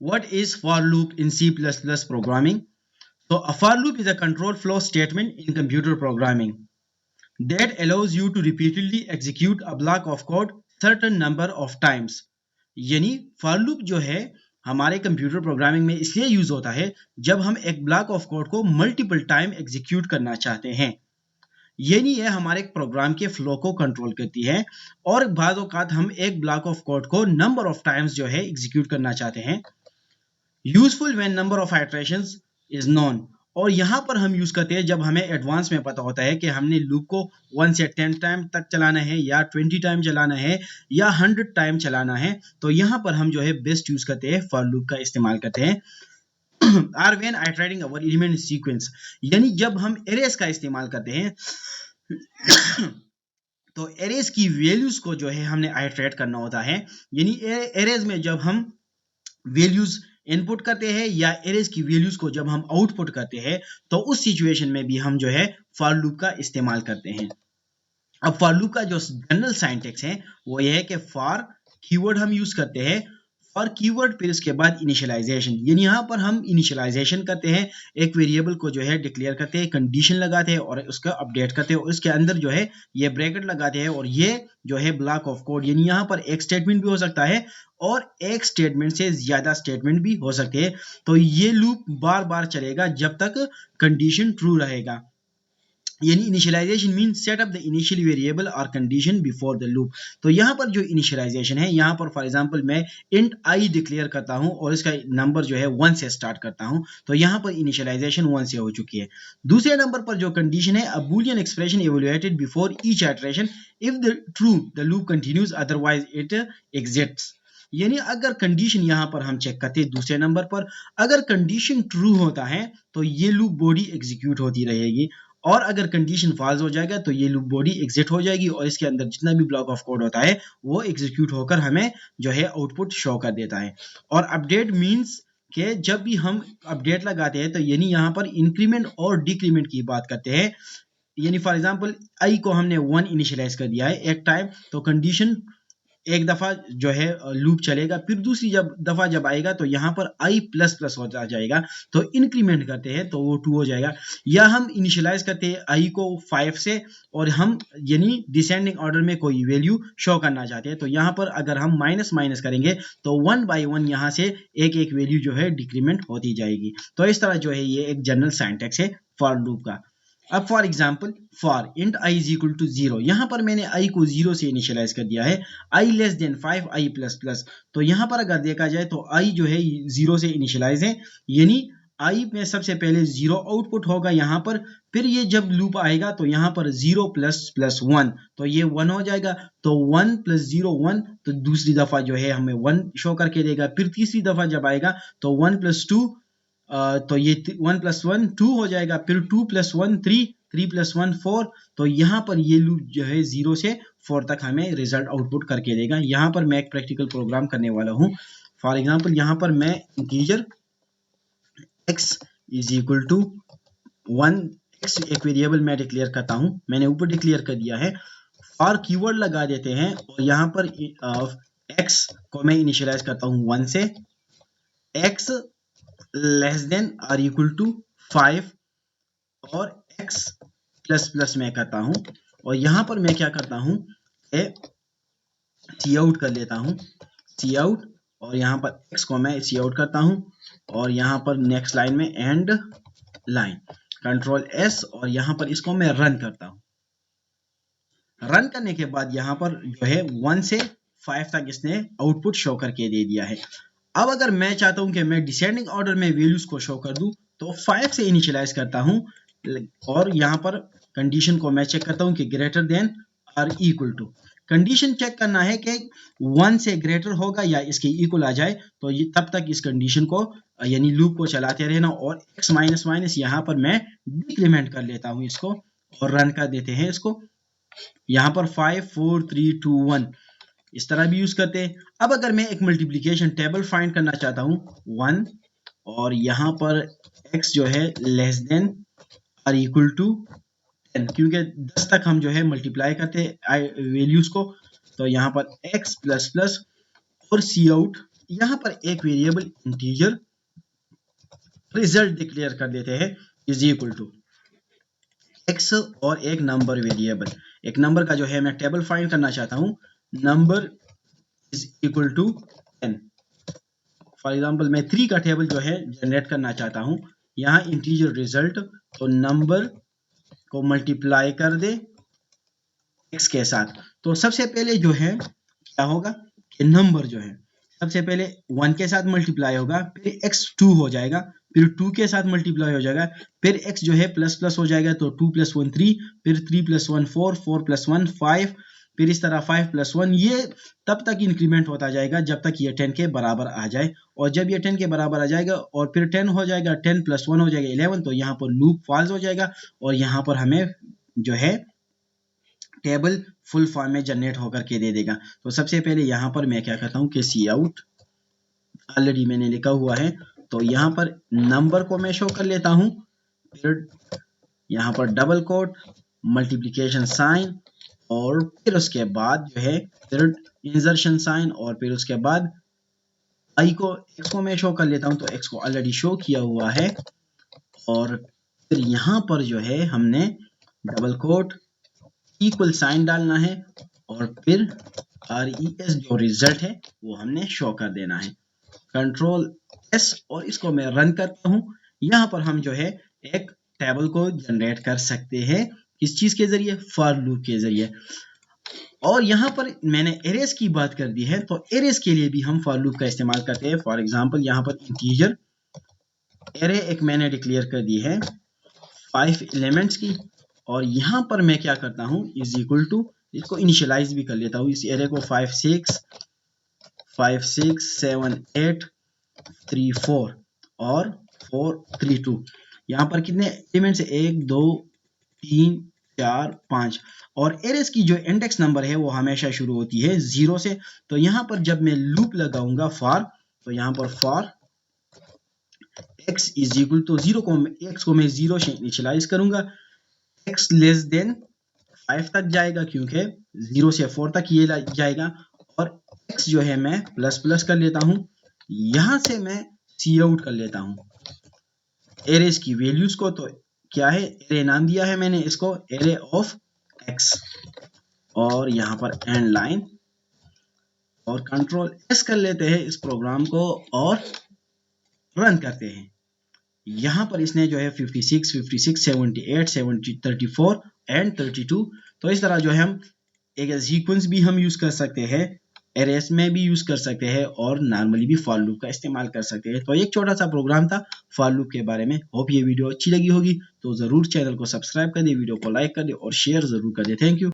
What is for loop in C++ programming? So a for loop is a control flow statement in computer programming that allows you to repeatedly execute a block of code certain number of times. यानी for loop जो है हमारे computer programming में इसलिए use होता है जब हम एक ब्लॉक ऑफ कोड को मल्टीपल टाइम एग्जीक्यूट करना चाहते हैं। यानी ये हमारे प्रोग्राम के फ्लो को कंट्रोल करती है और बाज़ औक़ात हम एक ब्लॉक ऑफ कोड को नंबर ऑफ टाइम्स जो है एग्जीक्यूट करना चाहते हैं। Useful when number of iterations is known, और यहाँ पर हम यूज करते हैं जब हमें एडवांस में पता होता है कि हमने लूप को 1 से 10 टाइम तक चलाना है या 20 टाइम चलाना है या 100 टाइम चलाना है, तो यहाँ पर हम जो है बेस्ट यूज करते हैं फॉर लूप का इस्तेमाल करते हैं। Or when iterating over element sequence, यानी जब हम एरेस का इस्तेमाल करते हैं तो एरेस की वैल्यूज को जो है हमने आइटरेट करना होता है। यानी एरेस में जब हम वैल्यूज इनपुट करते हैं या एरेज की वैल्यूज को जब हम आउटपुट करते हैं तो उस सिचुएशन में भी हम जो है फॉर लूप का इस्तेमाल करते हैं। अब फॉर लूप का जो जनरल सिंटैक्स है वो ये है कि फॉर कीवर्ड हम यूज करते हैं, फॉर कीवर्ड फिर इसके बाद इनिशियलाइजेशन, यानी यहाँ पर हम इनिशियलाइजेशन करते हैं, एक वेरिएबल को जो है डिक्लेयर करते हैं, कंडीशन लगाते हैं और उसका अपडेट करते हैं और इसके अंदर जो है ये ब्रैकेट लगाते हैं और ये जो है ब्लॉक ऑफ कोड, यानी यहाँ पर एक स्टेटमेंट भी हो सकता है और एक स्टेटमेंट से ज्यादा स्टेटमेंट भी हो सकते हैं। तो ये लूप बार बार चलेगा जब तक कंडीशन ट्रू रहेगा। यानी initialization mean set up the initial variable और कंडीशन बिफोर द लूप। तो यहाँ पर जो इनिशियलाइजेशन है, यहाँ पर फॉर एग्जांपल मैं इंट आई डिक्लेयर करता हूँ और इसका नंबर जो है 1 से स्टार्ट करता हूँ, तो यहाँ पर इनिशियलाइजेशन 1 से हो चुकी है। दूसरे नंबर पर जो कंडीशन है, a boolean expression evaluated before each iteration if the true the loop continues otherwise it exits. यानी अगर कंडीशन यहाँ पर हम चेक करते हैं दूसरे नंबर पर, अगर कंडीशन ट्रू होता है तो ये लूप बॉडी एग्जीक्यूट होती रहेगी और अगर कंडीशन फॉल्स हो जाएगा तो ये लूप बॉडी एग्जिट हो जाएगी और इसके अंदर जितना भी ब्लॉक ऑफ कोड होता है वो एग्जीक्यूट होकर हमें जो है आउटपुट शो कर देता है। और अपडेट मींस कि जब भी हम अपडेट लगाते हैं तो यानी यहाँ पर इंक्रीमेंट और डिक्रीमेंट की बात करते हैं। यानी फॉर एग्जांपल आई को हमने 1 इनिशियलाइज कर दिया है एक टाइम, तो कंडीशन एक दफा जो है लूप चलेगा, फिर दूसरी दफा जब आएगा तो यहाँ पर आई प्लस प्लस हो जाएगा, तो इंक्रीमेंट करते हैं तो वो 2 हो जाएगा। या हम इनिशियलाइज करते हैं आई को 5 से और हम यानी डिसेंडिंग ऑर्डर में कोई वैल्यू शो करना चाहते हैं, तो यहाँ पर अगर हम माइनस माइनस करेंगे तो 1 बाई 1 यहाँ से एक एक वैल्यू जो है डिक्रीमेंट होती जाएगी। तो इस तरह जो है ये एक जनरल सिंटैक्स है फॉर लूप का। अब for example for int i is equal to 0, यहाँ पर मैंने आई को 0 से इनिशियलाइज कर दिया है, आई लेस देन 5 आई प्लस प्लस। तो यहाँ पर अगर देखा जाए तो आई जो है 0 से इनिशियलाइज है, यानी आई में सबसे पहले 0 आउटपुट होगा यहाँ पर, फिर ये जब लूप आएगा तो यहाँ पर 0 प्लस प्लस 1 तो ये 1 हो जाएगा, तो 1 प्लस 0 1, तो दूसरी दफा जो है हमें 1 शो करके देगा, फिर तीसरी दफा जब आएगा तो 1 प्लस 2, तो ये 1 प्लस 1 2 हो जाएगा, फिर 2 प्लस 1 3, 3 प्लस 1 4, तो यहाँ पर ये लूप जो है 0 से 4 तक हमें रिजल्ट आउटपुट करके देगा। यहाँ पर मैं एक प्रैक्टिकल प्रोग्राम करने वाला हूँ। फॉर एग्जांपल यहाँ पर मैं integer x is equal to 1, x एक वेरिएबल मैं डिक्लेयर करता हूँ, मैंने ऊपर डिक्लेयर कर दिया है, फॉर कीवर्ड लगा देते हैं और यहाँ पर x को मैं इनिशियलाइज करता हूँ 1 से, x less than or equal to 5 और x प्लस प्लस मैं करता हूं और यहां पर मैं क्या करता हूं, सी आउट कर लेता हूं, सी आउट, और यहां पर x को मैं सी आउट करता हूं और यहां पर नेक्स्ट लाइन में एंड लाइन कंट्रोल s और यहां पर इसको मैं रन करता हूं। रन करने के बाद यहां पर जो है 1 से 5 तक इसने आउटपुट शो करके दे दिया है। अब अगर मैं चाहता हूं कि मैं डिसेंडिंग ऑर्डर में वैल्यूज को शो कर दूं तो 5 से इनिशियलाइज करता हूं और यहां पर कंडीशन को मैं चेक करता हूं कि greater than or equal to, condition check करना है कि 1 से ग्रेटर होगा या इसके इक्वल आ जाए, तो ये तब तक इस कंडीशन को यानी लूप को चलाते रहना और x माइनस माइनस यहां पर मैं डिक्रीमेंट कर लेता हूं इसको और रन कर देते हैं इसको। यहां पर 5 4 3 2 1 इस तरह भी यूज करते हैं। अब अगर मैं एक मल्टीप्लिकेशन टेबल फाइंड करना चाहता हूं 1 और यहां पर x जो है less than or equal to 10, क्योंकि 10 तक हम जो है मल्टीप्लाई करते हैं वैल्यूज को, तो यहां पर x प्लस प्लस और सी आउट यहाँ पर एक वेरिएबल इंटीजर रिजल्ट डिक्लेयर कर देते हैं इज इक्वल टू x और एक नंबर वेरिएबल। एक नंबर का जो है मैं टेबल फाइंड करना चाहता हूँ, number is equal to 10। For example मैं 3 का टेबल जो है जनरेट करना चाहता हूँ। यहाँ इंटीजर रिजल्ट, तो नंबर को मल्टीप्लाई कर दे x के साथ। तो सबसे पहले जो है क्या होगा कि नंबर जो है सबसे पहले 1 के साथ मल्टीप्लाई होगा, फिर x 2 हो जाएगा, फिर 2 के साथ मल्टीप्लाई हो जाएगा, फिर x जो है प्लस प्लस हो जाएगा, तो 2 + 1 3, फिर 3 + 1 4, 4 + 1 5, फिर इस तरह 5 + 1, ये तब तक इंक्रीमेंट होता जाएगा जब तक ये 10 के बराबर आ जाए। और जब ये 10 के बराबर आ जाएगा और फिर 10 हो जाएगा, 10 + 1 हो जाएगा 11, तो यहाँ पर लूप फॉल्स हो जाएगा और यहाँ पर हमें जो है टेबल फुल फॉर्म में जनरेट होकर के दे देगा। तो सबसे पहले यहाँ पर मैं क्या करता हूँ कि सी आउट ऑलरेडी मैंने लिखा हुआ है, तो यहाँ पर नंबर को मैं शो कर लेता हूँ, फिर यहाँ पर डबल कोट मल्टीप्लिकेशन साइन और फिर उसके बाद जो है फिर इंसर्शन साइन और फिर उसके बाद आई को एक्स को मैं शो कर लेता हूँ, तो एक्स को ऑलरेडी शो किया हुआ है। और फिर यहाँ पर जो है हमने डबल कोट इक्वल साइन डालना है और फिर RES जो रिजल्ट है वो हमने शो कर देना है। कंट्रोल S और इसको मैं रन करता हूँ। यहाँ पर हम जो है एक टेबल को जनरेट कर सकते हैं, किस चीज के जरिए, फॉर लूप के जरिए। और यहाँ पर मैंने एरेज की बात कर दी है, तो एरेज के लिए भी हम फॉर लूप का इस्तेमाल करते हैं। फॉर एग्जांपल यहाँ पर इंटीजर एरे एक मैंने डिक्लेयर कर दी है 5 एलिमेंट्स की, और यहाँ पर मैं क्या करता हूँ इज इक्वल टू, इसको इनिशियलाइज भी कर लेता हूँ इस एरे को 5 6 7 8 3 4 और 4 3 2। यहाँ पर कितने एलिमेंट्स है, 1 2 3 4 5, और एरेस की जो इंडेक्स नंबर है वो हमेशा शुरू होती है 0 से। तो यहाँ पर जब मैं लूप लगाऊंगा फॉर, तो यहाँ पर for x is equal to 0 को x को मैं 0 से इनिशियलाइज करूंगा, x लेस देन 5 तक जाएगा क्योंकि 0 से 4 तक ये जाएगा, और x जो है मैं प्लस प्लस कर लेता हूं। यहां से मैं सी आउट कर लेता हूं एरेज की वैल्यूज को। तो क्या है, एरे नाम दिया है मैंने इसको एरे ऑफ x, और यहां पर एंड लाइन, और कंट्रोल S कर लेते हैं इस प्रोग्राम को और रन करते हैं। यहाँ पर इसने जो है 56 56 78 70 34 एंड 32, तो इस तरह जो है हम एक सीक्वेंस भी हम यूज कर सकते हैं, एरेस में भी यूज कर सकते हैं और नॉर्मली भी फॉर लूप का इस्तेमाल कर सकते हैं। तो एक छोटा सा प्रोग्राम था फॉर लूप के बारे में। होप ये वीडियो अच्छी लगी होगी, तो जरूर चैनल को सब्सक्राइब कर दे, वीडियो को लाइक कर दे और शेयर जरूर कर दे। Thank you.